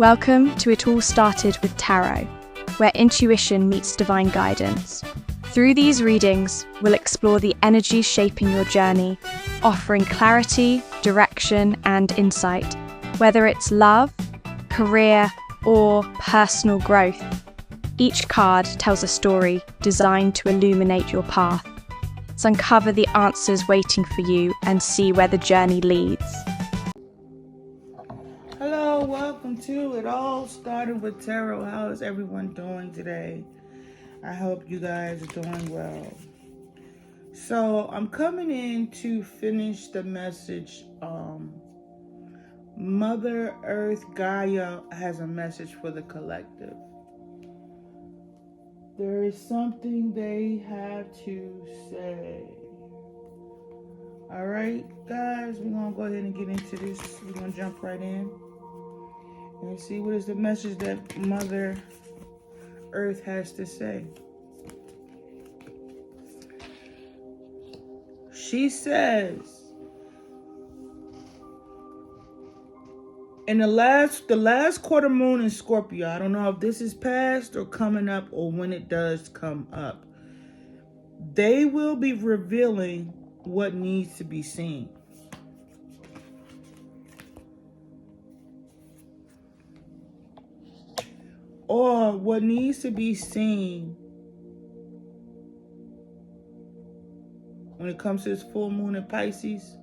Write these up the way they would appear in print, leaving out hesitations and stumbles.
Welcome to It All Started with Tarot, where intuition meets divine guidance. Through these readings, we'll explore the energies shaping your journey, offering clarity, direction, and insight, whether it's love, career, or personal growth. Each card tells a story designed to illuminate your path. So uncover the answers waiting for you and see where the journey leads. Hello, welcome to It All Started with Tarot. How is everyone doing today? I hope you guys are doing well. So I'm coming in to finish the message. Mother Earth Gaia has a message for the collective. There is something they have to say. All right, guys, we're going to go ahead and get into this. We're going to jump right in and see what is the message that Mother Earth has to say. She says, in the last quarter moon in Scorpio, I don't know if this is past or coming up or when it does come up, they will be revealing what needs to be seen. Or what needs to be seen when it comes to this full moon in Pisces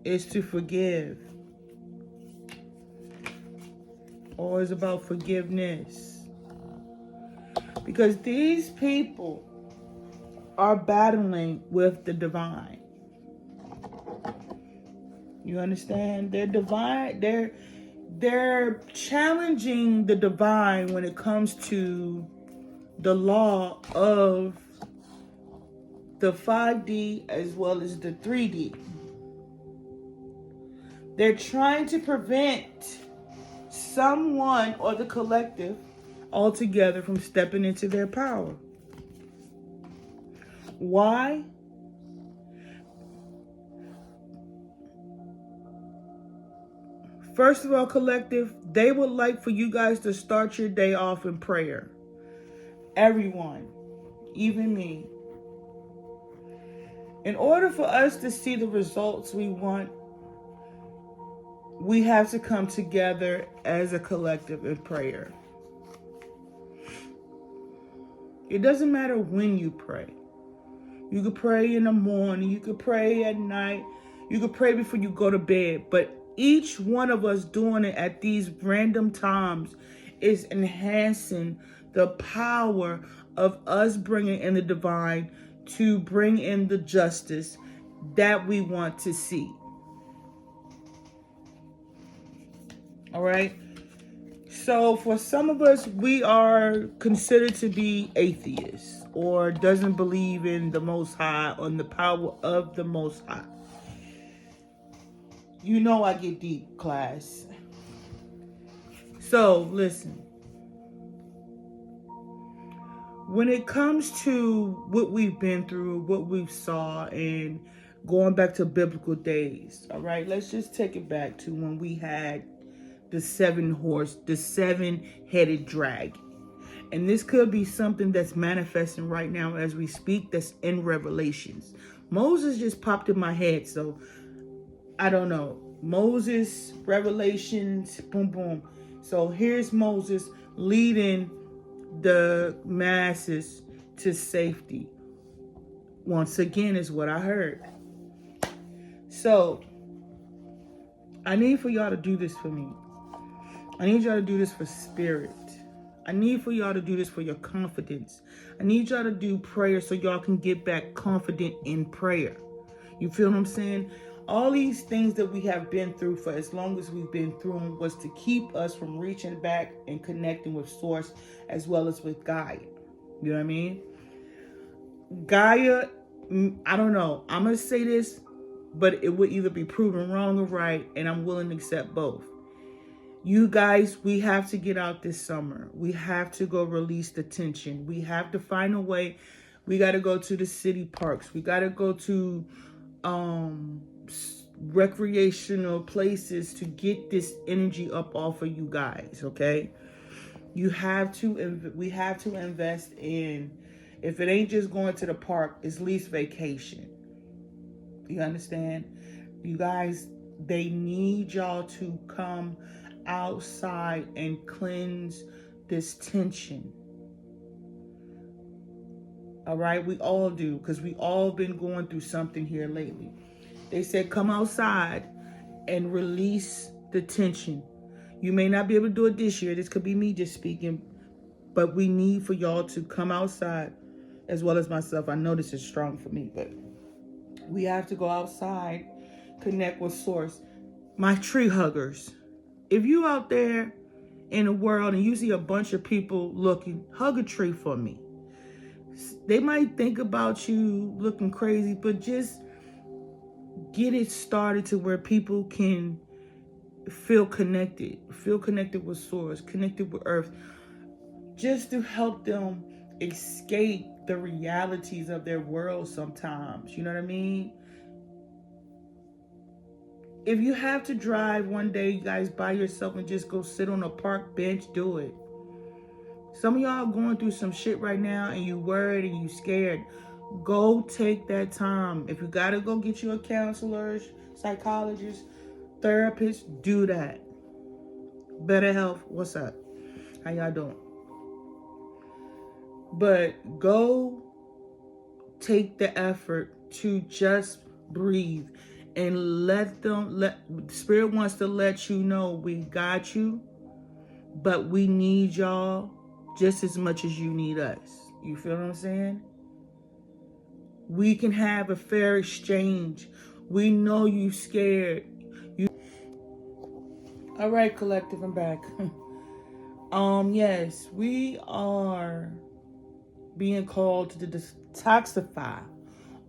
is to forgive. Or is about forgiveness. Because these people are battling with the divine. You understand? They're divine. They're challenging the divine when it comes to the law of the 5D as well as the 3D. They're trying to prevent someone or the collective altogether from stepping into their power. Why? First of all, collective, they would like for you guys to start your day off in prayer. Everyone, even me. In order for us to see the results we want, we have to come together as a collective in prayer. It doesn't matter when you pray. You could pray in the morning, you could pray at night, you could pray before you go to bed, but each one of us doing it at these random times is enhancing the power of us bringing in the divine to bring in the justice that we want to see. All right. So for some of us, we are considered to be atheists or doesn't believe in the Most High or in the power of the Most High. You know I get deep, class. So listen. When it comes to what we've been through, what we've saw, and going back to biblical days, all right, let's just take it back to when we had the 7-headed dragon. And this could be something that's manifesting right now as we speak, that's in Revelations. Moses just popped in my head, so I don't know. Moses, Revelations, boom, boom. So here's Moses leading the masses to safety. Once again is what I heard. So I need for y'all to do this for me. I need y'all to do this for spirit. I need for y'all to do this for your confidence. I need y'all to do prayer so y'all can get back confident in prayer. You feel what I'm saying? All these things that we have been through for as long as we've been through them was to keep us from reaching back and connecting with Source as well as with Gaia. You know what I mean? Gaia, I don't know. I'm going to say this, but it would either be proven wrong or right, and I'm willing to accept both. You guys, we have to get out this summer. We have to go release the tension. We have to find a way. We got to go to the city parks. We got to go to recreational places to get this energy up off of you guys, okay? We have to invest in, if it ain't just going to the park, it's at least vacation. You understand? You guys, they need y'all to come outside and cleanse this tension. All right? We all do, because we all been going through something here lately. They said come outside and release the tension. You may not be able to do it this year. This could be me just speaking. But we need for y'all to come outside, as well as myself. I know this is strong for me, but we have to go outside, connect with source. My tree huggers, if you out there in the world and you see a bunch of people looking, hug a tree for me. They might think about you looking crazy, but just get it started to where people can feel connected with source, connected with earth, just to help them escape the realities of their world sometimes. You know what I mean? If you have to drive one day, you guys, by yourself and just go sit on a park bench, do it. Some of y'all going through some shit right now and you worried and you scared. Go take that time. If you gotta go get you a counselor, psychologist, therapist, do that. Better Health, what's up? How y'all doing? But go take the effort to just breathe and let Spirit wants to let you know we got you, but we need y'all just as much as you need us. You feel what I'm saying? We can have a fair exchange. We know you scared. All right, collective, I'm back. Yes, we are being called to detoxify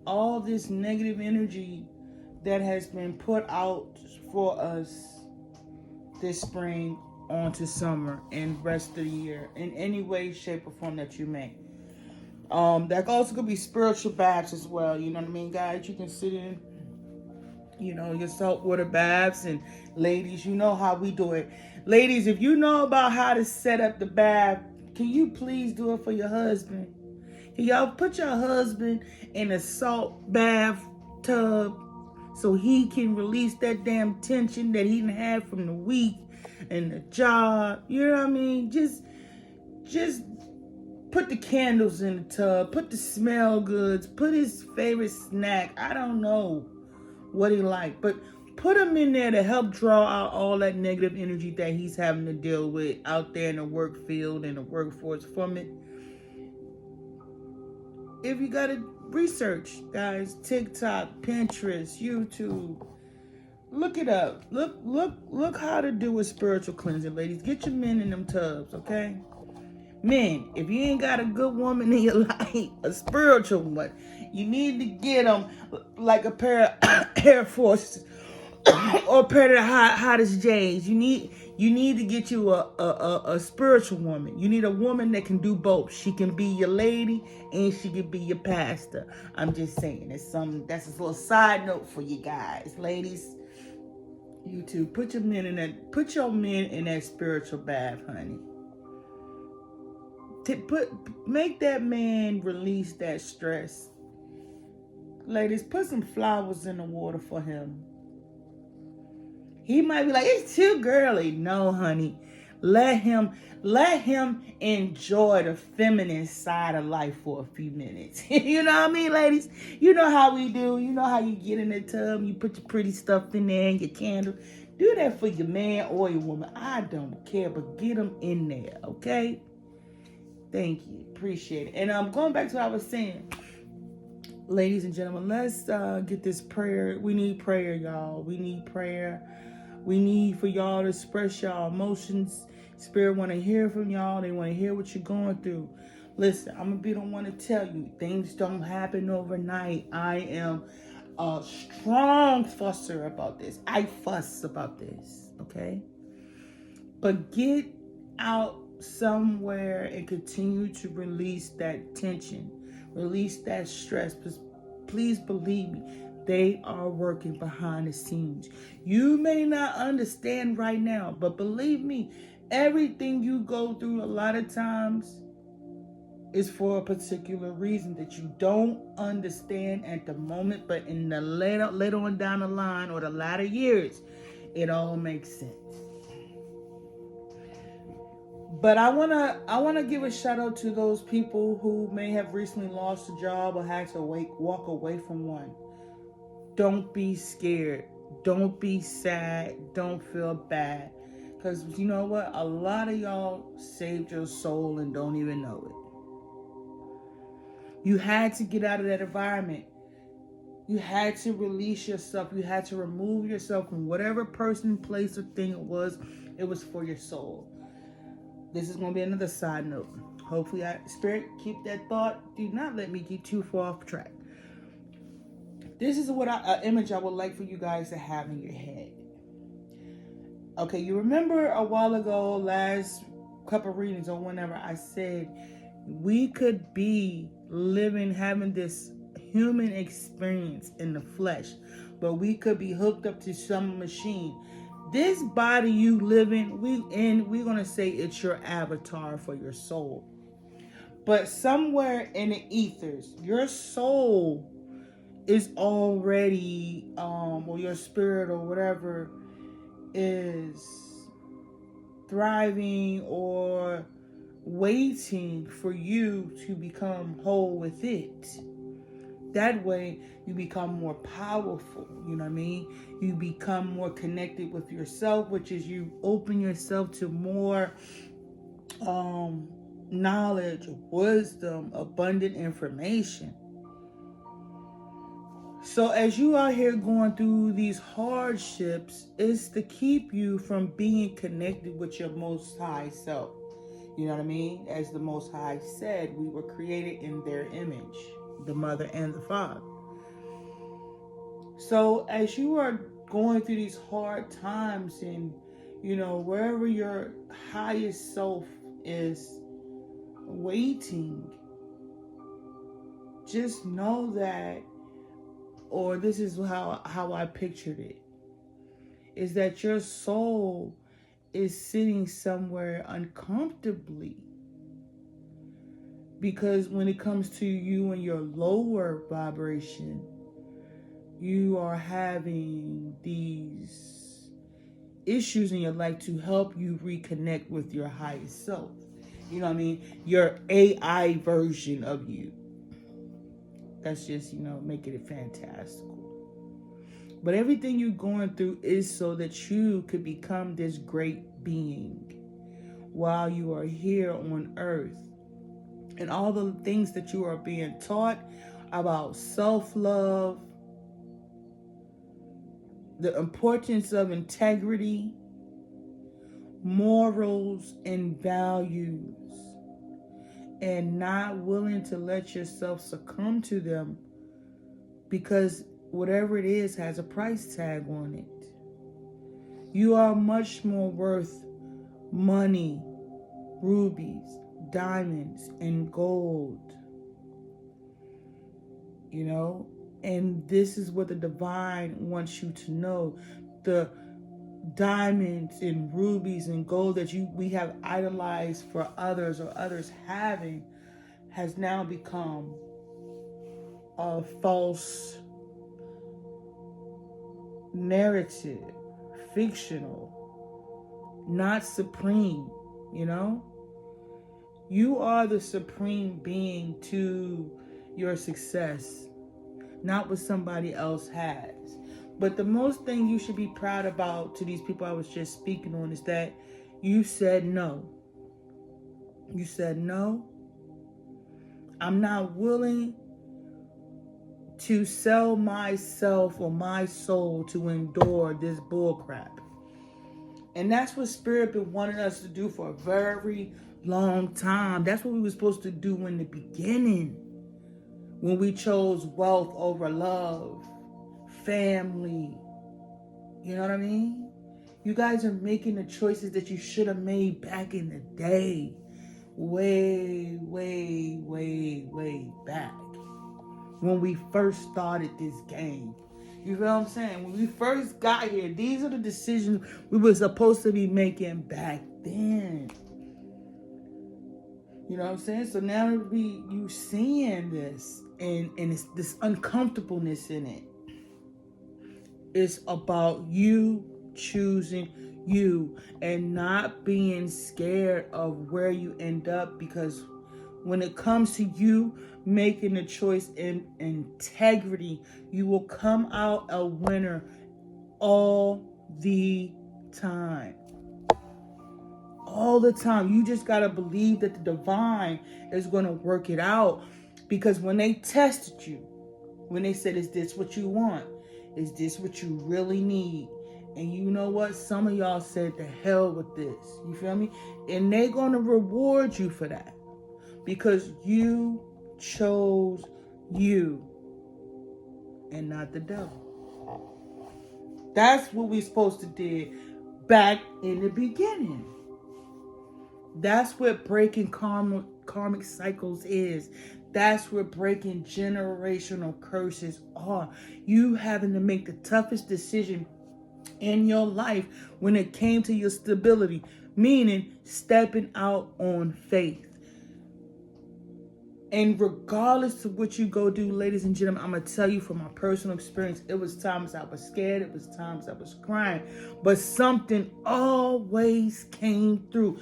all this negative energy that has been put out for us this spring onto summer and rest of the year in any way, shape, or form that you may. That also could be spiritual baths as well. You know what I mean, guys? You can sit in, your saltwater baths, and ladies, you know how we do it. Ladies, if you know about how to set up the bath, can you please do it for your husband? Can y'all put your husband in a salt bath tub so he can release that damn tension that he didn't have from the week and the job? You know what I mean? Just put the candles in the tub, put the smell goods, put his favorite snack. I don't know what he like, but put him in there to help draw out all that negative energy that he's having to deal with out there in the work field and the workforce from it. If you gotta research, guys, TikTok, Pinterest, YouTube, look it up. Look how to do a spiritual cleansing, ladies. Get your men in them tubs, okay? Men, if you ain't got a good woman in your life, a spiritual one, you need to get them like a pair of Air Forces or a pair of the hottest J's. You need to get you a spiritual woman. You need a woman that can do both. She can be your lady and she can be your pastor. I'm just saying, that's a little side note for you guys, ladies. You too, put your men in that spiritual bath, honey. Make that man release that stress. Ladies, put some flowers in the water for him. He might be like, it's too girly. No, honey. Let him enjoy the feminine side of life for a few minutes. You know what I mean, ladies? You know how we do. You know how you get in the tub, you put your pretty stuff in there and your candle. Do that for your man or your woman. I don't care, but get them in there, okay? Thank you. Appreciate it. And going back to what I was saying, ladies and gentlemen, let's get this prayer. We need prayer, y'all. We need prayer. We need for y'all to express y'all emotions. Spirit want to hear from y'all. They want to hear what you're going through. Listen, I'm going to be the one to tell you, things don't happen overnight. I am a strong fusser about this. I fuss about this, okay? But get out somewhere and continue to release that tension, release that stress. Please believe me, They are working behind the scenes. You may not understand right now, but believe me, everything you go through a lot of times is for a particular reason that you don't understand at the moment, but in the later on down the line or the latter years, it all makes sense. But I wanna give a shout out to those people who may have recently lost a job or had to walk away from one. Don't be scared. Don't be sad. Don't feel bad. Because you know what? A lot of y'all saved your soul and don't even know it. You had to get out of that environment. You had to release yourself. You had to remove yourself from whatever person, place, or thing it was. It was for your soul. This is going to be another side note. Hopefully, Spirit, keep that thought. Do not let me get too far off track. This is what an image I would like for you guys to have in your head. Okay, you remember a while ago, last couple readings or whenever, I said we could be living, having this human experience in the flesh, but we could be hooked up to some machine. This body you live in, we're going to say it's your avatar for your soul. But somewhere in the ethers, your soul is already, or your spirit or whatever, is thriving or waiting for you to become whole with it. That way you become more powerful, you know what I mean? You become more connected with yourself, which is you open yourself to more knowledge, wisdom, abundant information. So as you are here going through these hardships, it's to keep you from being connected with your most high self. You know what I mean? As the Most High said, we were created in their image, the mother and the father. So as you are going through these hard times and, you know, wherever your highest self is waiting, just know that, or this is how I pictured it, is that your soul is sitting somewhere uncomfortably. Because when it comes to you and your lower vibration, you are having these issues in your life to help you reconnect with your highest self. You know what I mean? Your AI version of you. That's just, making it fantastical. But everything you're going through is so that you could become this great being while you are here on earth. And all the things that you are being taught about self-love, the importance of integrity, morals, and values, and not willing to let yourself succumb to them, because whatever it is has a price tag on it. You are much more worth money, rubies, diamonds, and gold. And this is what the divine wants you to know. The diamonds and rubies and gold that we have idolized for others, or others having, has now become a false narrative, fictional, not supreme. You are the supreme being to your success, not what somebody else has. But the most thing you should be proud about, to these people I was just speaking on, is that you said no. You said no. I'm not willing to sell myself or my soul to endure this bullcrap. And that's what Spirit been wanting us to do for a very long time. That's what we were supposed to do in the beginning, when we chose wealth over love, family. You know what I mean? You guys are making the choices that you should have made back in the day. Way, way, way, way back. When we first started this game. You feel what I'm saying? When we first got here, these are the decisions we were supposed to be making back then. You know what I'm saying? So now you seeing this and it's this uncomfortableness in it. It's about you choosing you and not being scared of where you end up, because when it comes to you making a choice in integrity, you will come out a winner all the time. All the time. You just got to believe that the divine is going to work it out. Because when they tested you, when they said, is this what you want? Is this what you really need? And you know what? Some of y'all said, the hell with this. You feel me? And they're going to reward you for that. Because you chose you and not the devil. That's what we're supposed to do back in the beginning. That's what breaking karmic cycles is. That's what breaking generational curses are. You having to make the toughest decision in your life when it came to your stability, meaning stepping out on faith. And regardless of what you go do, ladies and gentlemen, I'm going to tell you from my personal experience, it was times I was scared. It was times I was crying. But something always came through.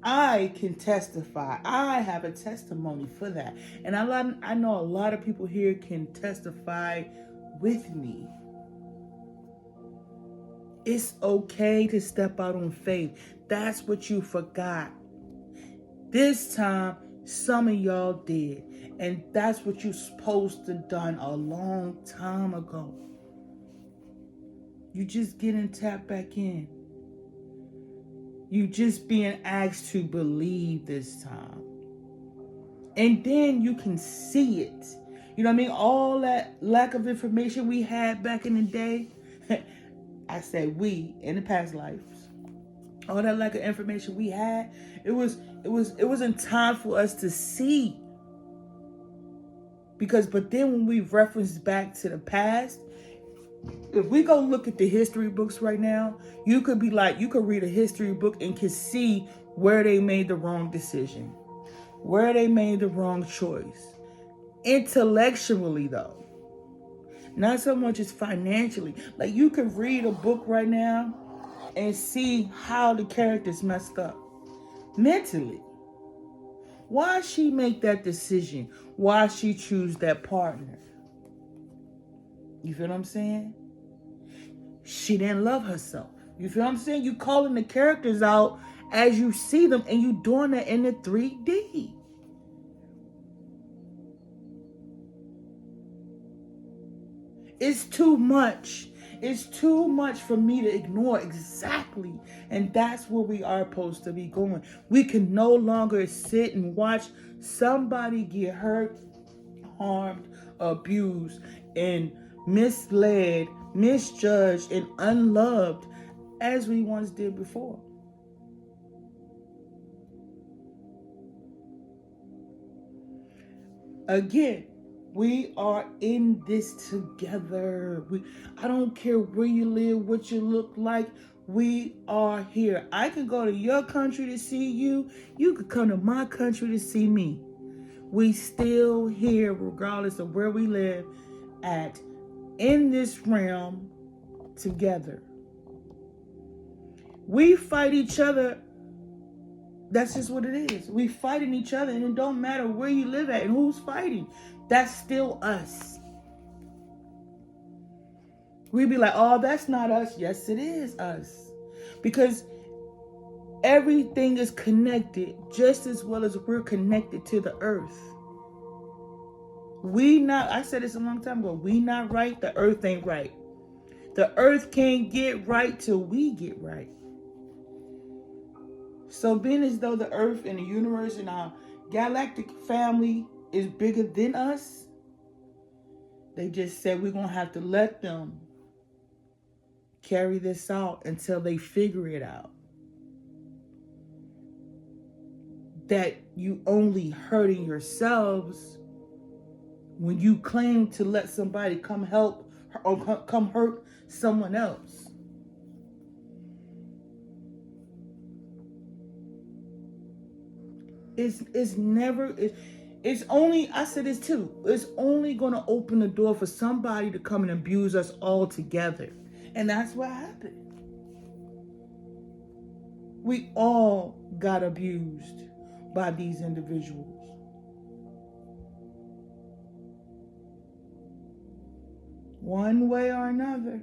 I can testify. I have a testimony for that. And I know a lot of people here can testify with me. It's okay to step out on faith. That's what you forgot. This time, some of y'all did. And that's what you're supposed to done a long time ago. You just getting tapped back in. You just being asked to believe this time. And then you can see it. You know what I mean? All that lack of information we had back in the day. I say we in the past lives. All that lack of information we had, it wasn't time for us to see. But then when we reference back to the past, if we go look at the history books right now, you could read a history book and can see where they made the wrong decision, where they made the wrong choice. Intellectually, though, not so much as financially. Like, you could read a book right now and see how the characters messed up mentally. Why she make that decision? Why she choose that partner? You feel what I'm saying? She didn't love herself. You feel what I'm saying? You calling the characters out as you see them, and you doing that in the 3D. It's too much. It's too much for me to ignore. Exactly. And that's where we are supposed to be going. We can no longer sit and watch somebody get hurt, harmed, abused, and misled, misjudged, and unloved as we once did before. Again, we are in this together. I don't care where you live, what you look like. We are here. I can go to your country to see you. You could come to my country to see me. We still here regardless of where we live at in this realm together. We fight each other. That's just what it is. We fighting each other, and it don't matter where you live at and who's fighting. That's still us. We be like, oh, that's not us. Yes, it is us. Because everything is connected just as well as we're connected to the earth. I said this a long time ago, we not right, the earth ain't right. The earth can't get right till we get right. So being as though the earth and the universe and our galactic family is bigger than us, they just said we're going to have to let them carry this out until they figure it out. That you only hurting yourselves when you claim to let somebody come help or come hurt someone else. It's never, it's only, I said this too, it's only going to open the door for somebody to come and abuse us all together. And that's what happened. We all got abused by these individuals. One way or another.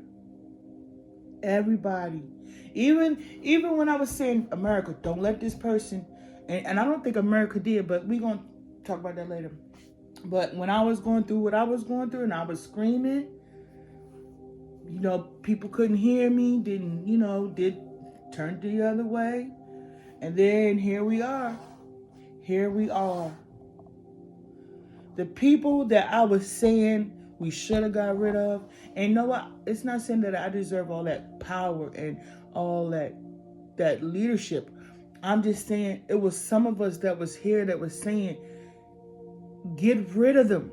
Everybody. Even when I was saying, America, don't let this person, and I don't think America did, but we're going to talk about that later. But when I was going through what I was going through and I was screaming, people couldn't hear me, did turn the other way. And then here we are. Here we are. The people that I was saying we should have got rid of. And you know what? It's not saying that I deserve all that power and all that leadership. I'm just saying it was some of us that was here that was saying, get rid of them.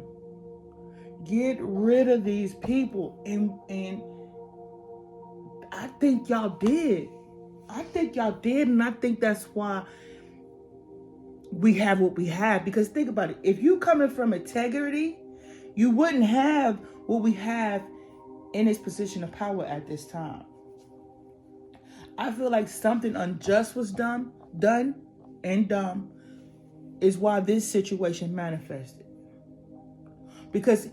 Get rid of these people. And I think y'all did. And I think that's why we have what we have. Because think about it. If you coming from integrity, you wouldn't have what we have in this position of power at this time. I feel like something unjust was done and dumb is why this situation manifested. Because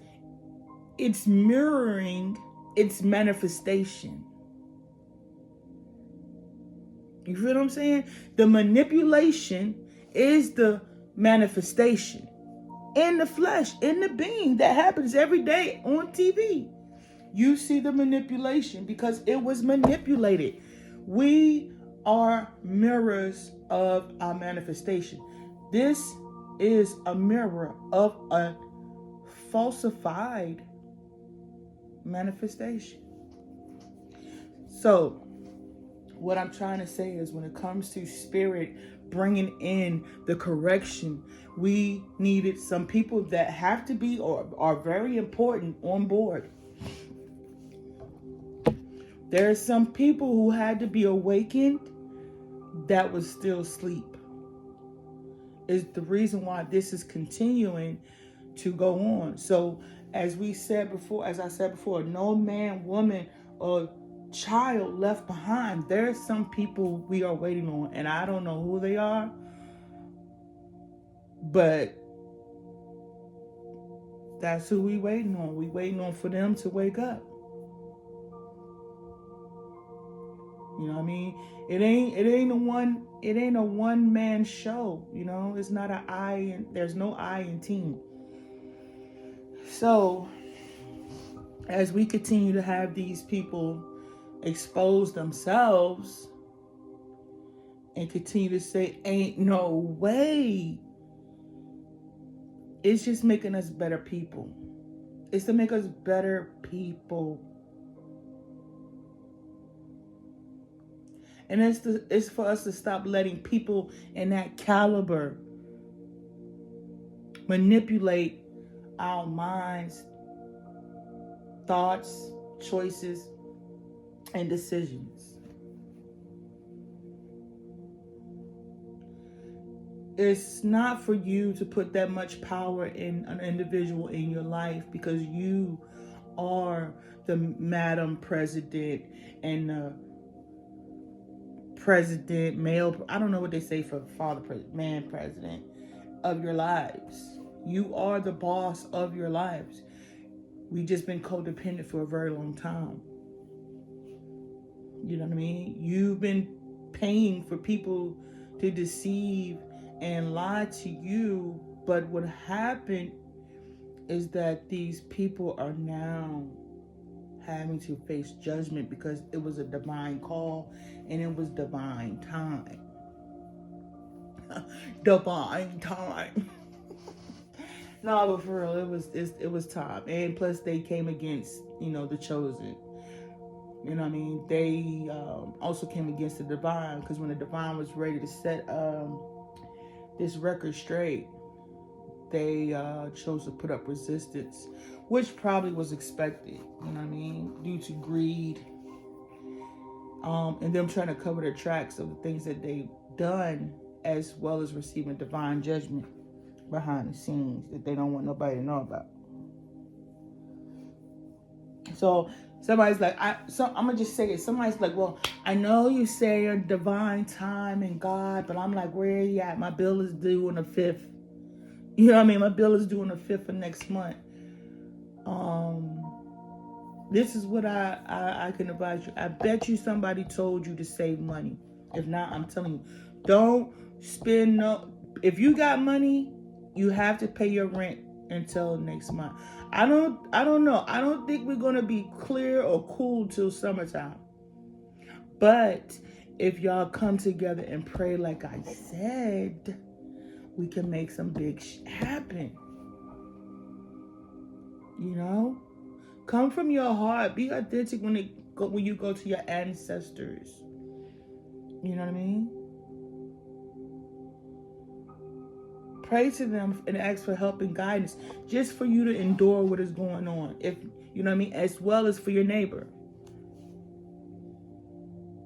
it's mirroring its manifestation. You feel what I'm saying? The manipulation is the manifestation in the flesh, in the being that happens every day on TV. You see the manipulation because it was manipulated. We are mirrors of our manifestation. This is a mirror of a falsified manifestation. So, what I'm trying to say is when it comes to spirit bringing in the correction, we needed some people that have to be or are very important on board. There are some people who had to be awakened that was still asleep. Is the reason why this is continuing to go on. So as I said before, no man, woman, or child left behind. There are some people we are waiting on, and I don't know who they are, but that's who we waiting on. We waiting on for them to wake up. You know what I mean? It ain't a one man show. It's not there's no I in team. So as we continue to have these people expose themselves and continue to say, ain't no way, it's just making us better people. It's to make us better people. And it's for us to stop letting people in that caliber manipulate our minds, thoughts, choices, and decisions. It's not for you to put that much power in an individual in your life because you are the Madam President and the president, male, I don't know what they say for father president, man president of your lives. You are the boss of your lives. We've just been codependent for a very long time. You know what I mean? You've been paying for people to deceive and lie to you. But what happened is that these people are now having to face judgment because it was a divine call and it was divine time. Divine time. No, but for real, it was time. And plus they came against, the chosen. You know what I mean? They also came against the divine because when the divine was ready to set this record straight, they chose to put up resistance, which probably was expected, you know what I mean, due to greed, and them trying to cover their tracks of the things that they've done, as well as receiving divine judgment behind the scenes that they don't want nobody to know about. So somebody's like, I'm gonna just say it. Somebody's like, well, I know you say a divine time and God, but I'm like, where are you at? My bill is due on the 5th. You know what I mean? My bill is due on the 5th of next month. This is what I can advise you. I bet you somebody told you to save money. If not, I'm telling you, don't spend if you got money, you have to pay your rent until next month. I don't know. I don't think we're gonna be clear or cool till summertime. But if y'all come together and pray like I said, we can make some big happen. You know? Come from your heart. Be authentic when you go to your ancestors. You know what I mean? Pray to them and ask for help and guidance, just for you to endure what is going on. If you know what I mean, as well as for your neighbor.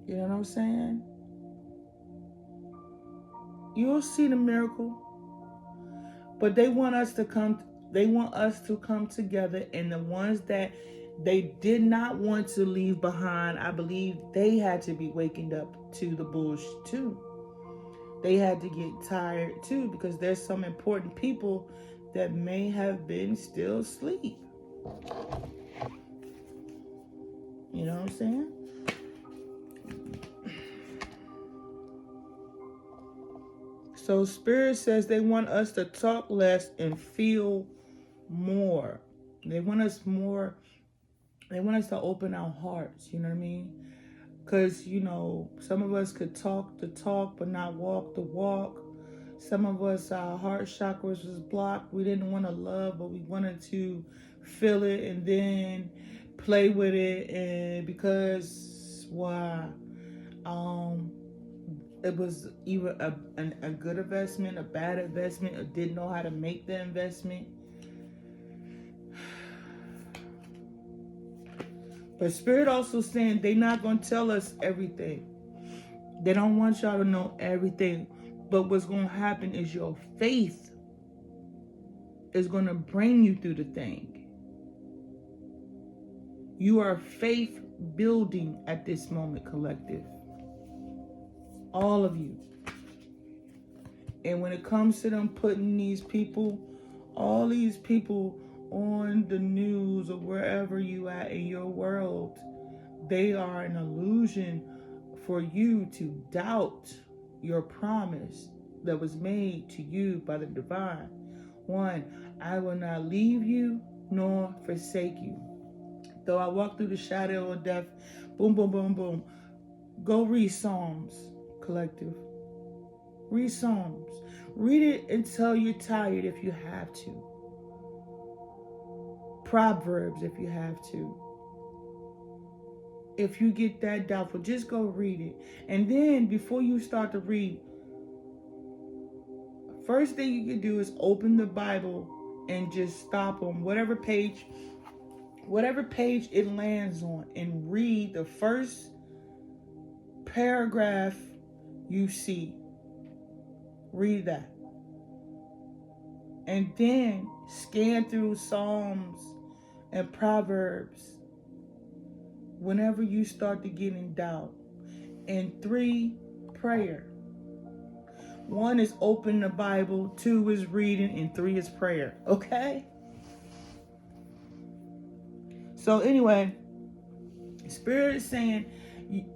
You know what I'm saying? You'll see the miracle. But they want us to come together, and the ones that they did not want to leave behind, I believe they had to be waking up to the bullshit too. They had to get tired too, because there's some important people that may have been still asleep. You know what I'm saying? So Spirit says they want us to talk less and feel more. They want us more. They want us to open our hearts. You know what I mean? Because, you know, some of us could talk the talk but not walk the walk. Some of us, our heart chakras was blocked. We didn't want to love, but we wanted to feel it and then play with it. And because it was either a good investment, a bad investment, or didn't know how to make the investment. But Spirit also saying they're not going to tell us everything. They don't want y'all to know everything. But what's going to happen is your faith is going to bring you through the thing. You are faith building at this moment, collective. All of you. And when it comes to them putting these people, all these people on the news or wherever you at in your world, they are an illusion for you to doubt your promise that was made to you by the divine. 1, I will not leave you nor forsake you. Though I walk through the shadow of death, boom, boom, boom, boom. Go read Psalms, collective. Read Psalms. Read it until you're tired if you have to. Proverbs if you have to. If you get that doubtful, just go read it. And then before you start to read, first thing you can do is open the Bible and just stop on whatever page it lands on, and read the first paragraph you see. Read that. And then scan through Psalms and Proverbs whenever you start to get in doubt. And 3, prayer. 1 is open the Bible, 2 is reading, and 3 is prayer. Okay? So anyway, Spirit is saying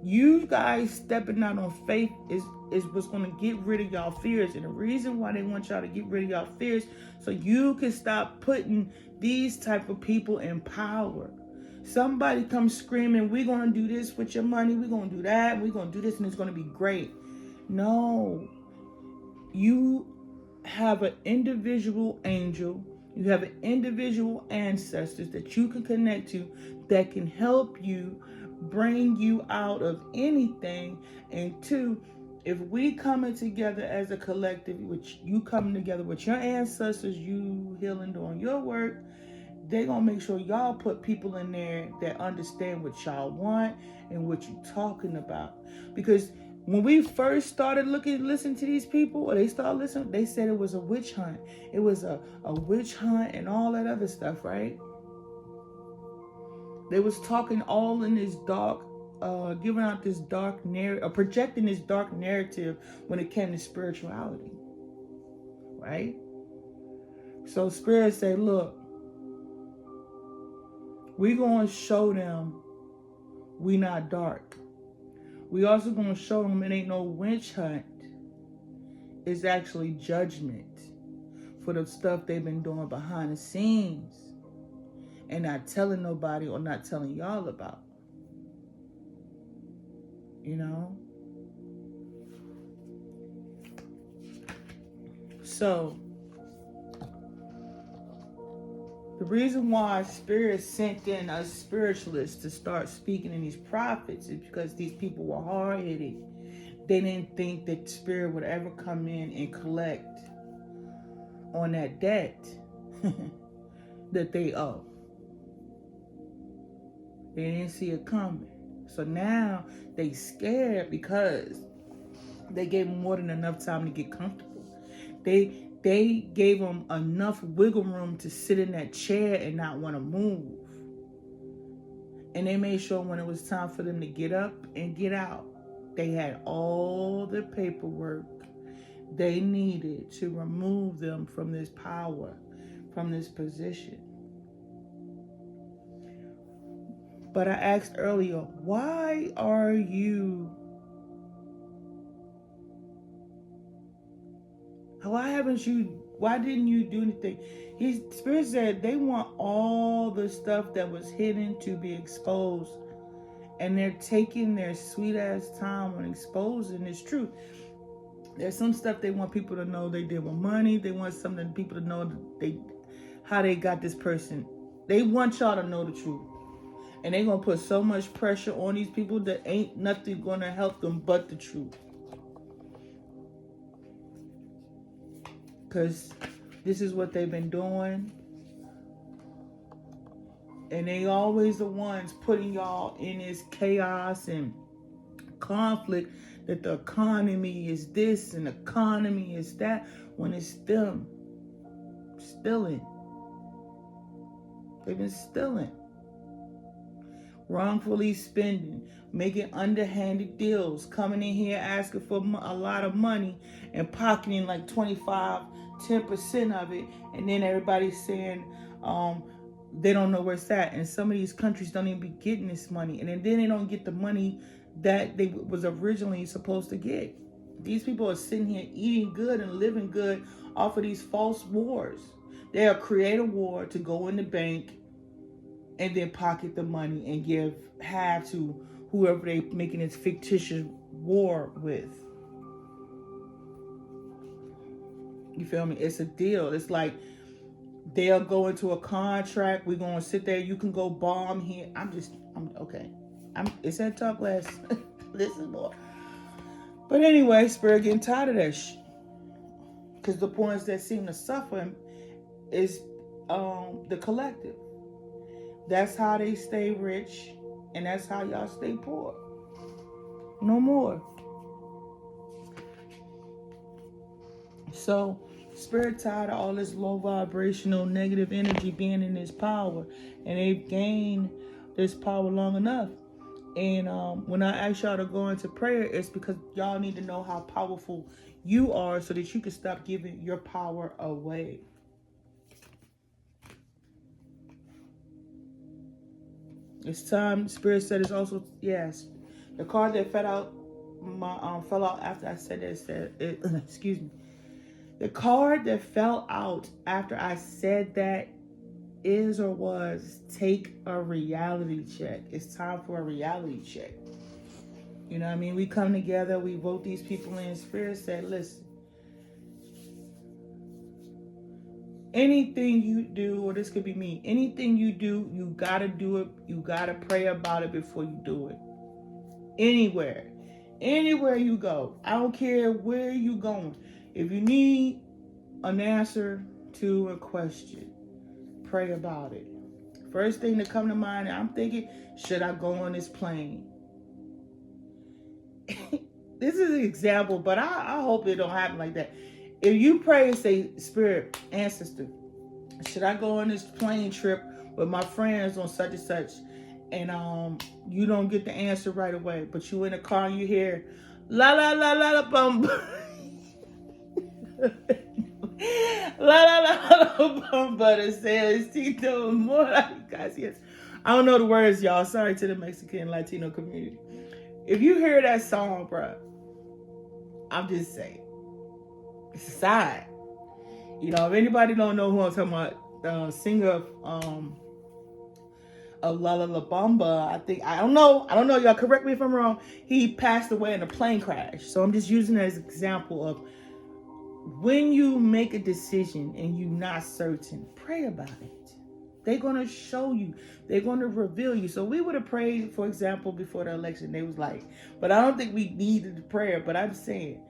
you guys stepping out on faith is what's going to get rid of y'all fears. And the reason why they want y'all to get rid of y'all fears, so you can stop putting these type of people in power. Somebody comes screaming, we're going to do this with your money, we're going to do that, we're going to do this, and it's going to be great. No. You have an individual angel, you have an individual ancestors that you can connect to that can help you, bring you out of anything. And 2, if we coming together as a collective, which you coming together with your ancestors, you healing doing your work, they gonna make sure y'all put people in there that understand what y'all want and what you talking about. Because when we first started listening to these people, or they started listening, they said it was a witch hunt. It was a witch hunt and all that other stuff, right? They was talking all in this dark, giving out this dark narrative, projecting this dark narrative when it came to spirituality, right? So Spirit say, look, we gonna show them we not dark. We also gonna show them it ain't no witch hunt. It's actually judgment for the stuff they've been doing behind the scenes and not telling nobody or not telling y'all about. You know? So, the reason why Spirit sent in us spiritualists to start speaking in these prophets is because these people were hard-headed. They didn't think that Spirit would ever come in and collect on that debt that they owe. They didn't see it coming. So now they scared because they gave them more than enough time to get comfortable. They gave them enough wiggle room to sit in that chair and not want to move. And they made sure when it was time for them to get up and get out, they had all the paperwork they needed to remove them from this power, from this position. But I asked earlier, why didn't you do anything? His Spirit said they want all the stuff that was hidden to be exposed. And they're taking their sweet ass time on exposing this truth. There's some stuff they want people to know they did with money. They want something people to know how they got this person. They want y'all to know the truth. And they're going to put so much pressure on these people that ain't nothing going to help them but the truth. Because this is what they've been doing. And they always the ones putting y'all in this chaos and conflict that the economy is this and the economy is that, when it's them stealing. They've been stealing. Wrongfully spending, making underhanded deals, coming in here asking for a lot of money and pocketing like 10% of it, and then everybody's saying they don't know where it's at. And some of these countries don't even be getting this money, and then they don't get the money that they was originally supposed to get. These people are sitting here eating good and living good off of these false wars. They'll create a war to go in the bank and then pocket the money and give half to whoever they making this fictitious war with. You feel me? It's a deal. It's like they'll go into a contract. We're going to sit there. You can go bomb here. I'm okay. It's that talk less. Listen more. But anyway, Spirit getting tired of that shit. Because the ones that seem to suffer is the collective. That's how they stay rich, and that's how y'all stay poor. No more. So, Spirit tired of all this low vibrational negative energy being in this power, and they've gained this power long enough. And when I ask y'all to go into prayer, it's because y'all need to know how powerful you are so that you can stop giving your power away. It's time. Spirit said it's also, yes. The card that fell out after I said that excuse me. The card that fell out after I said that is or was take a reality check. It's time for a reality check. You know what I mean? We come together, we vote these people in. Spirit said, listen, anything you do, or this could be me, anything you do, you gotta do it. You gotta pray about it before you do it. Anywhere. Anywhere you go, I don't care where you going. If you need an answer to a question, pray about it. First thing that come to mind, I'm thinking, should I go on this plane? This is an example, but I hope it don't happen like that. If you pray and say, Spirit, ancestor, should I go on this plane trip with my friends on such and such? And you don't get the answer right away, but you in the car and you hear la la la la la bum la la la bum, but it says Tito more like guys. Yes, I don't know the words, y'all. Sorry to the Mexican Latino community. If you hear that song, bro, I'm just saying, it's a sign. You know, if anybody don't know who I'm talking about, the singer of La La La Bamba, I don't know, y'all correct me if I'm wrong, he passed away in a plane crash. So I'm just using it as an example of when you make a decision and you're not certain, pray about it. They're going to show you. They're going to reveal you. So we would have prayed, for example, before the election. They was like, but I don't think we needed the prayer. But I'm saying,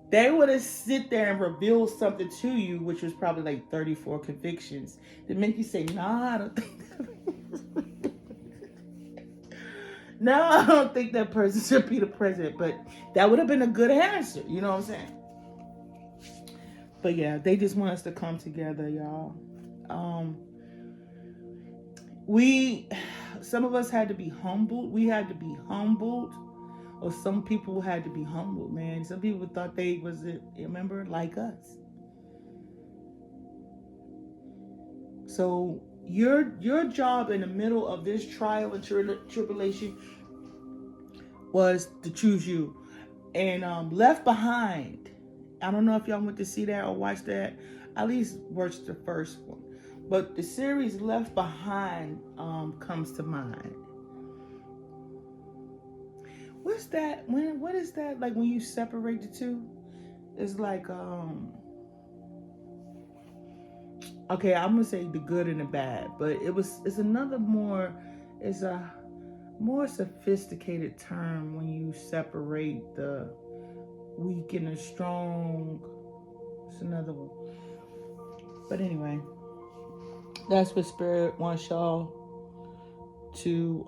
they would have sit there and reveal something to you, which was probably like 34 convictions, that make you say, nah, I don't think that. No, I don't think that person should be the president. But that would have been a good answer. You know what I'm saying? But yeah, they just want us to come together, y'all. Some of us had to be humbled. We had to be humbled. Or some people had to be humbled, man. Some people thought they was, remember, like us. So your job in the middle of this trial and tribulation was to choose you. And Left Behind, I don't know if y'all went to see that or watch that. At least watch the first one. But the series Left Behind comes to mind. What's that? What is that? Like when you separate the two? It's like okay, I'm gonna say the good and the bad, but it's a more sophisticated term when you separate the weak and the strong. It's another one. But anyway, that's what Spirit wants y'all to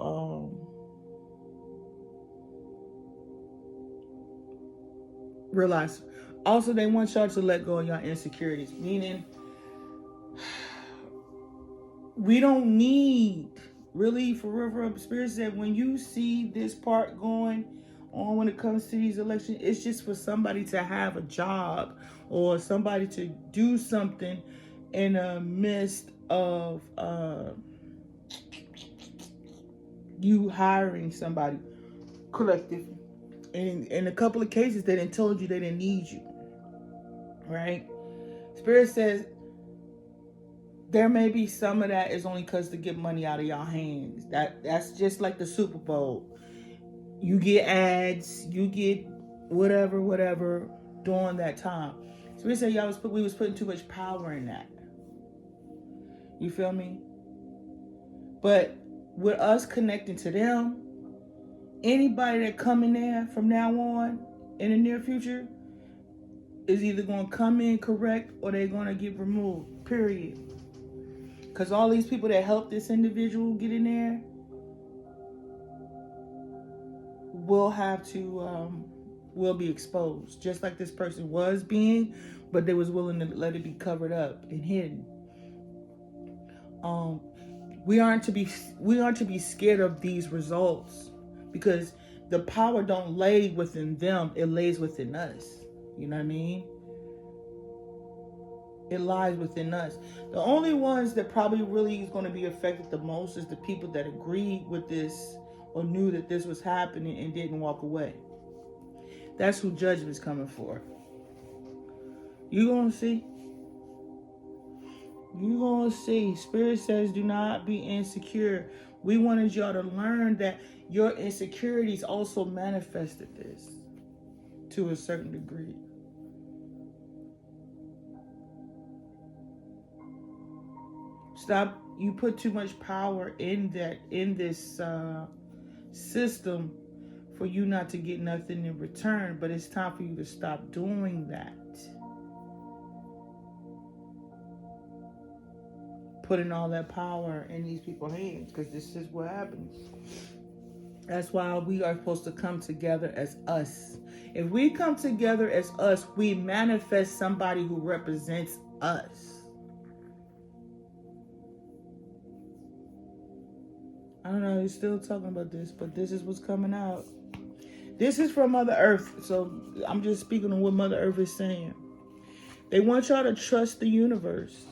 realize. Also, they want y'all to let go of your insecurities, meaning we don't need, really, for real, Spirit said, when you see this part going on when it comes to these elections, it's just for somebody to have a job or somebody to do something in the midst of you hiring somebody collective. And in a couple of cases, they didn't told you they didn't need you, right? Spirit says there may be some of that is only because to get money out of your hands. That's just like the Super Bowl. You get ads, you get whatever during that time. Spirit said we was putting too much power in that. You feel me? But with us connecting to them, anybody that come in there from now on in the near future is either going to come in correct or they're going to get removed, period. Because all these people that helped this individual get in there will be exposed, just like this person was being, but they was willing to let it be covered up and hidden. We aren't to be scared of these results, because the power don't lay within them, it lays within us. You know what I mean? It lies within us. The only ones that probably really is going to be affected the most is the people that agreed with this or knew that this was happening and didn't walk away. That's who judgment's coming for. You gonna see. You gonna see. Spirit says, do not be insecure. We wanted y'all to learn that your insecurities also manifested this to a certain degree. Stop. You put too much power in this system for you not to get nothing in return, but it's time for you to stop doing that. Putting all that power in these people's hands, because this is what happens. That's why we are supposed to come together as us. If we come together as us, we manifest somebody who represents us. I don't know, you're still talking about this, but this is what's coming out. This is from Mother Earth, so I'm just speaking on what Mother Earth is saying. They want y'all to trust the universe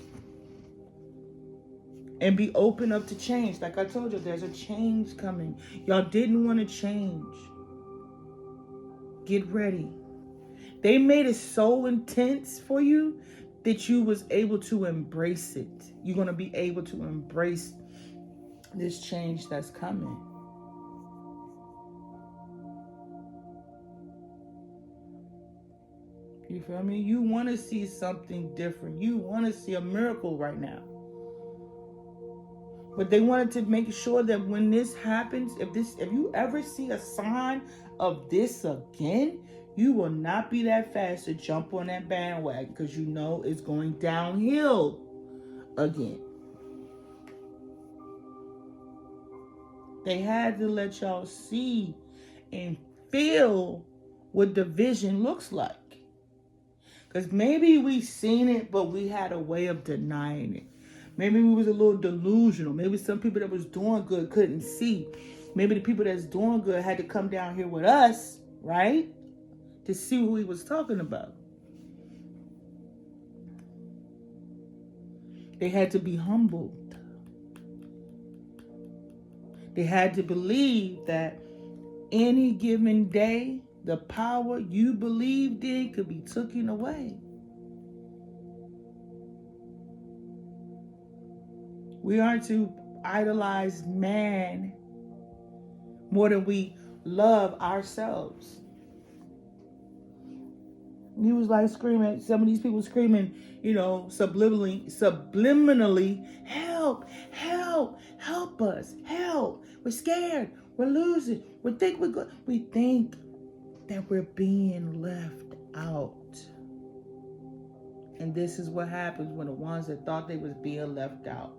and be open up to change. Like I told you, there's a change coming. Y'all didn't want to change. Get ready. They made it so intense for you that you was able to embrace it. You're going to be able to embrace this change that's coming. You feel me? You want to see something different. You want to see a miracle right now. But they wanted to make sure that when this happens, if you ever see a sign of this again, you will not be that fast to jump on that bandwagon, because you know it's going downhill again. They had to let y'all see and feel what division looks like. Because maybe we seen it, but we had a way of denying it. Maybe we was a little delusional. Maybe some people that was doing good couldn't see. Maybe the people that's doing good had to come down here with us, right? To see what we was talking about. They had to be humbled. They had to believe that any given day, the power you believed in could be taken away. We aren't to idolize man more than we love ourselves. He was like screaming, some of these people screaming, subliminally, help, help, help us, help. We're scared, we're losing, we think that we're being left out. And this is what happens when the ones that thought they was being left out.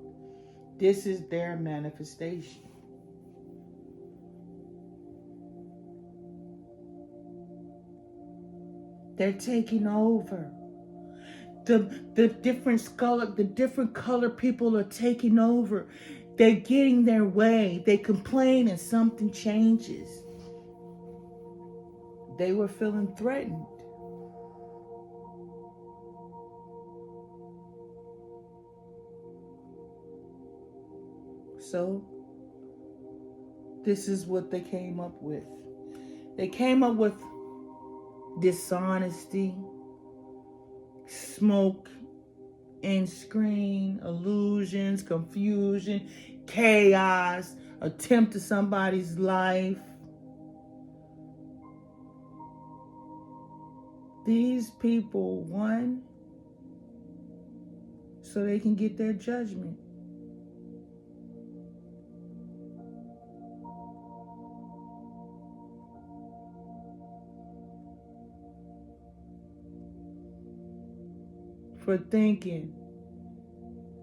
This is their manifestation. They're taking over. The different color people are taking over. They're getting their way. They complain and something changes. They were feeling threatened. So, this is what they came up with. They came up with dishonesty, smoke and screen, illusions, confusion, chaos, attempt to somebody's life. These people won so they can get their judgment. For thinking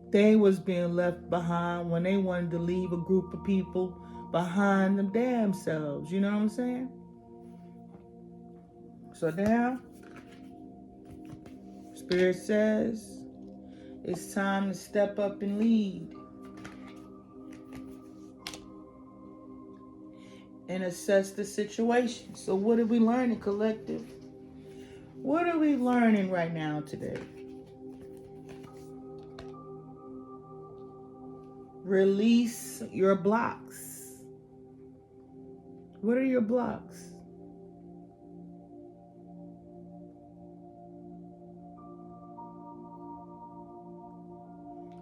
they was being left behind when they wanted to leave a group of people behind them damn selves. You know what I'm saying? So now, Spirit says it's time to step up and lead and assess the situation. So what are we learning, collective? What are we learning right now today? Release your blocks. What are your blocks?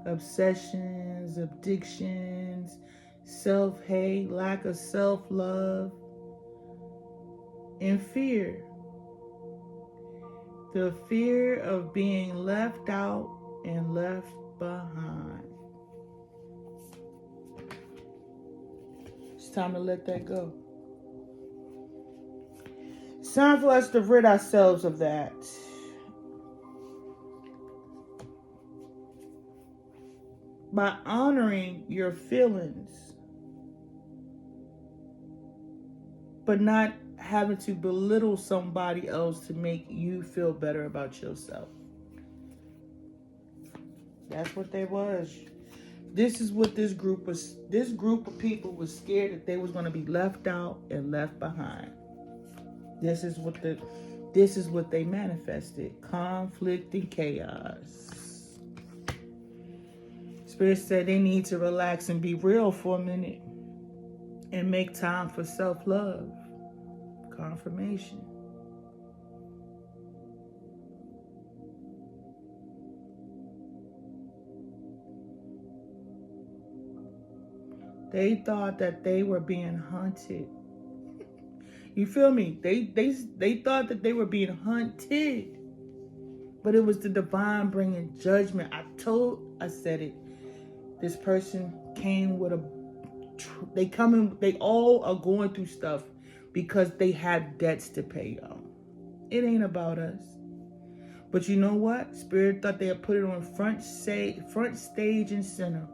Obsessions, addictions, self-hate, lack of self-love, and fear. The fear of being left out and left behind. It's time to let that go. time for us to rid ourselves of that. By honoring your feelings, but not having to belittle somebody else to make you feel better about yourself. That's what they was. This is what this group was. This group of people was scared that they was going to be left out and left behind. This is what they manifested. Conflict and chaos. Spirit said they need to relax and be real for a minute and make time for self-love. Confirmation. They thought that they were being hunted. You feel me? They thought that they were being hunted. But it was the divine bringing judgment. I said it. This person came with they all are going through stuff because they have debts to pay, y'all. It ain't about us. But you know what? Spirit thought they had put it on front stage and center.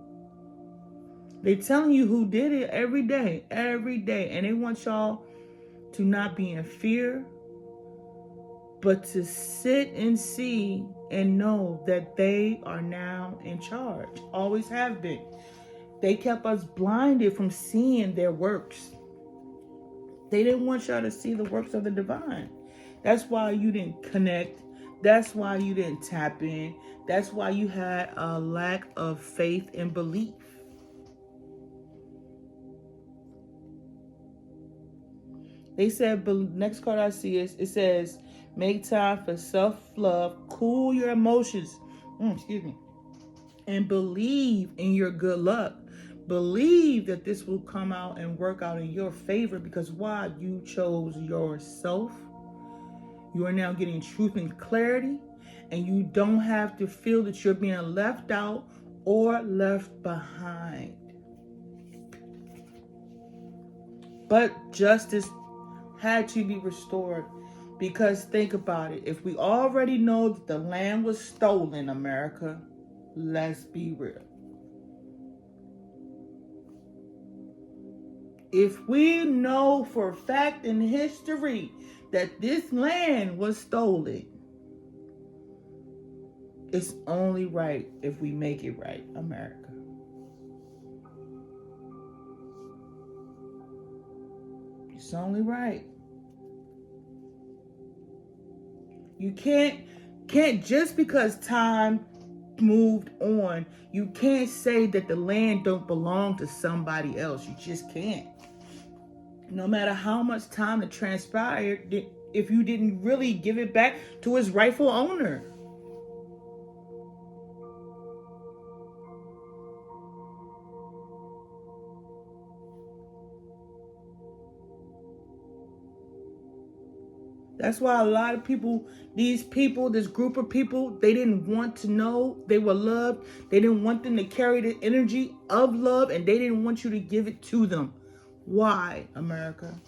They telling you who did it every day. And they want y'all to not be in fear, but to sit and see and know that they are now in charge. Always have been. They kept us blinded from seeing their works. They didn't want y'all to see the works of the divine. That's why you didn't connect. That's why you didn't tap in. That's why you had a lack of faith and belief. They said, next card I see is, it says, make time for self-love, cool your emotions, and believe in your good luck. Believe that this will come out and work out in your favor, because why? You chose yourself. You are now getting truth and clarity, and you don't have to feel that you're being left out or left behind. But justice had to be restored, because think about it. If we already know that the land was stolen, America, let's be real. If we know for a fact in history that this land was stolen, it's only right if we make it right, America. It's only right. You can't just because time moved on, you can't say that the land don't belong to somebody else. You just can't. No matter how much time it transpired, if you didn't really give it back to its rightful owner. That's why a lot of people, this group of people, they didn't want to know they were loved. They didn't want them to carry the energy of love, and they didn't want you to give it to them. Why, America?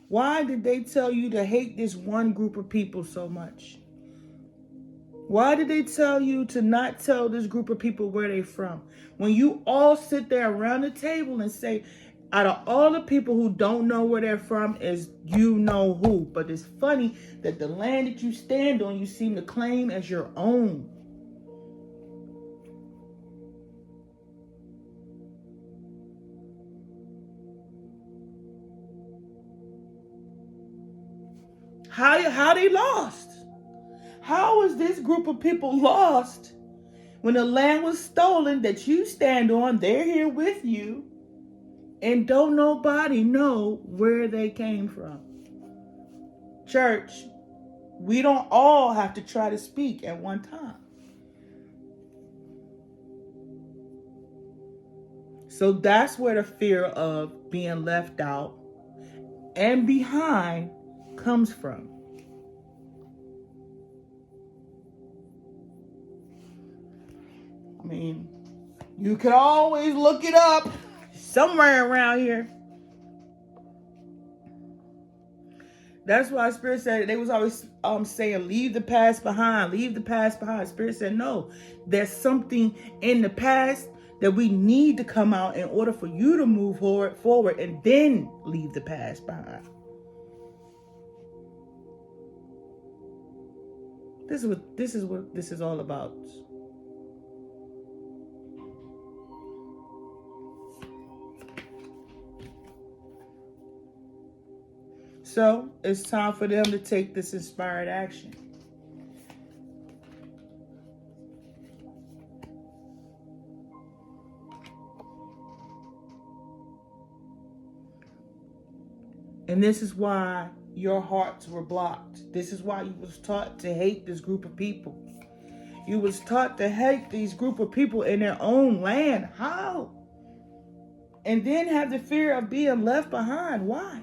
Why did they tell you to hate this one group of people so much? Why did they tell you to not tell this group of people where they're from? When you all sit there around the table and say, out of all the people who don't know where they're from is you know who. But it's funny that the land that you stand on, you seem to claim as your own. How they lost? How is this group of people lost when the land was stolen that you stand on? They're here with you. And don't nobody know where they came from. Church, we don't all have to try to speak at one time. So that's where the fear of being left out and behind comes from. I mean, you can always look it up somewhere around here. That's why Spirit said, they was always saying, leave the past behind, leave the past behind. Spirit said, no, there's something in the past that we need to come out in order for you to move forward and then leave the past behind. This is what this is all about. So it's time for them to take this inspired action. And this is why your hearts were blocked. This is why you was taught to hate this group of people. You was taught to hate these group of people in their own land. How? And then have the fear of being left behind. Why?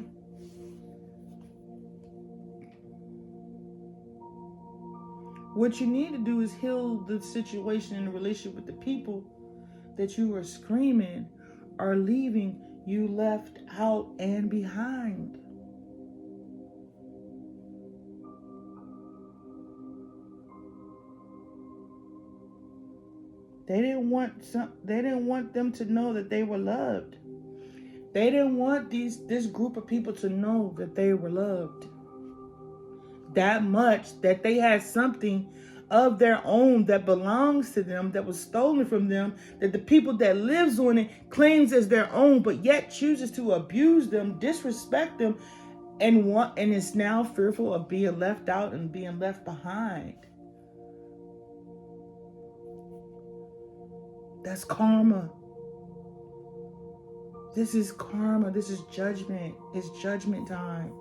What you need to do is heal the situation in the relationship with the people that you are screaming are leaving you left out and behind. They didn't want them to know that they were loved. They didn't want this group of people to know that they were loved that much, that they had something of their own that belongs to them, that was stolen from them, that the people that lives on it claims as their own, but yet chooses to abuse them, disrespect them, and is now fearful of being left out and being left behind. That's karma. This is karma. This is judgment. It's judgment time.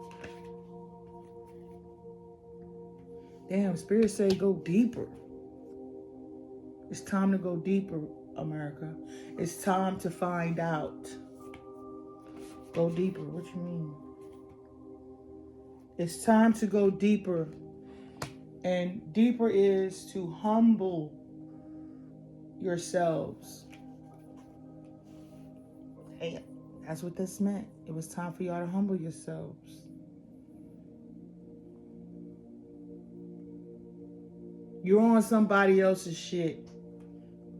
Damn, Spirit say go deeper. It's time to go deeper, America. It's time to find out. Go deeper. What you mean? It's time to go deeper. And deeper is to humble yourselves. Hey, that's what this meant. It was time for y'all to humble yourselves. You're on somebody else's shit.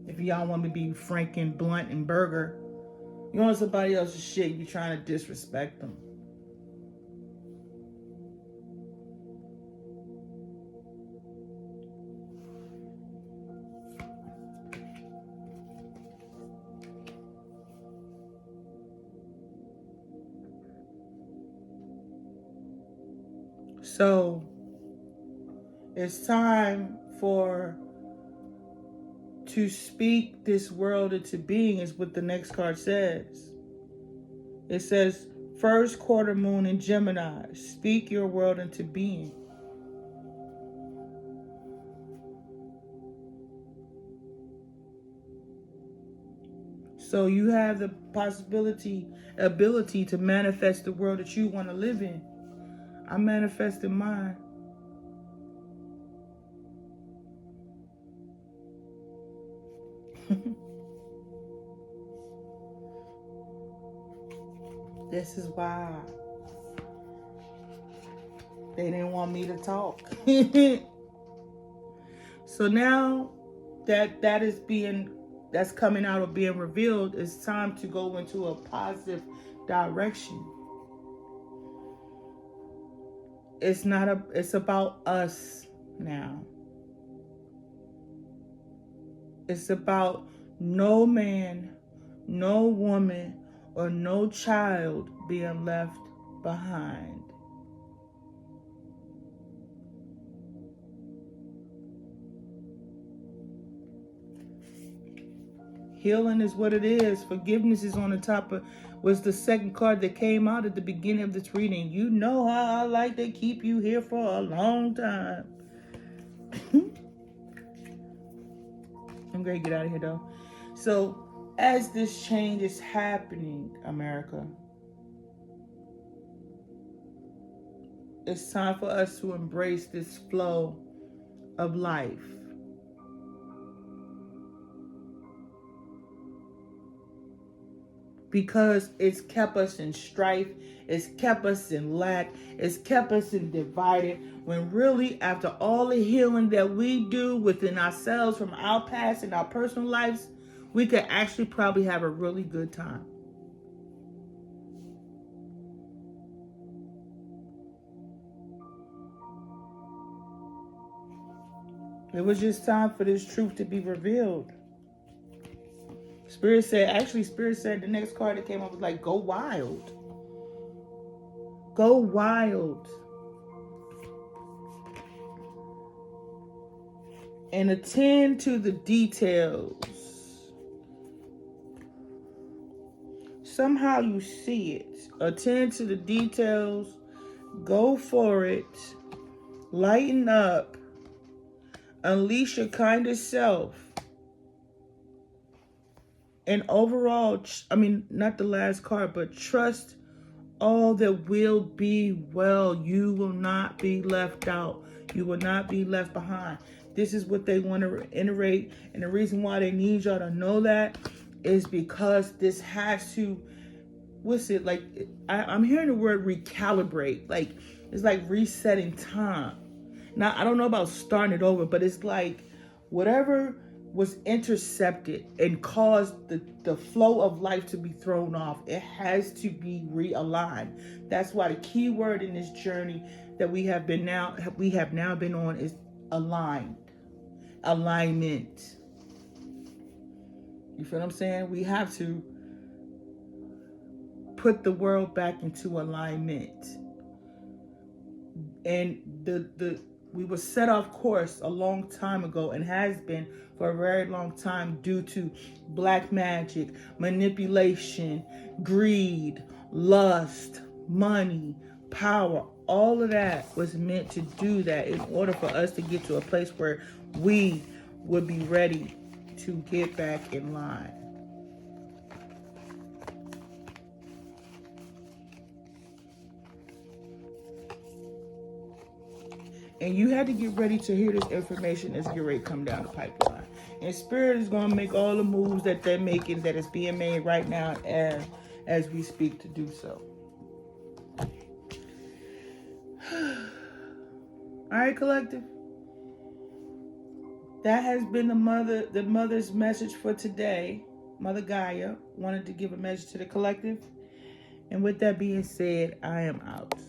If y'all want me to be frank and blunt and burger, you're on somebody else's shit. You're trying to disrespect them. So it's time to speak this world into being, is what the next card says. It says, first quarter moon in Gemini, speak your world into being. So you have the ability to manifest the world that you want to live in. I manifested mine. This is why they didn't want me to talk. So now that's coming out of being revealed, it's time to go into a positive direction. It's about us now. It's about no man, no woman, or no child being left behind. Healing is what it is. Forgiveness is on the top of, was the second card that came out at the beginning of this reading. You know how I like to keep you here for a long time. I'm going to get out of here though. So as this change is happening, America, it's time for us to embrace this flow of life. because it's kept us in strife, it's kept us in lack, it's kept us in divided, when really after all the healing that we do within ourselves from our past and our personal lives, we could actually probably have a really good time. It was just time for this truth to be revealed. Spirit said the next card that came up was like, go wild. Go wild. And attend to the details. Somehow you see it. Attend to the details. Go for it. Lighten up. Unleash your kindest self. And overall, not the last card, but trust all that will be well. You will not be left out. You will not be left behind. This is what they want to reiterate. And the reason why they need y'all to know that is because this has to, I'm hearing the word recalibrate. Like, it's like resetting time. Now, I don't know about starting it over, but it's like whatever was intercepted and caused the flow of life to be thrown off, it has to be realigned. That's why the key word in this journey that we have now been on is aligned. Alignment. You feel what I'm saying? We have to put the world back into alignment. And we were set off course a long time ago, and has been for a very long time, due to black magic, manipulation, greed, lust, money, power. All of that was meant to do that in order for us to get to a place where we would be ready to get back in line. And you had to get ready to hear this information as you ready to come down the pipeline. And Spirit is going to make all the moves that they're making, that is being made right now as we speak, to do so. All right, collective. That has been the mother's message for today. Mother Gaia wanted to give a message to the collective. And with that being said, I am out.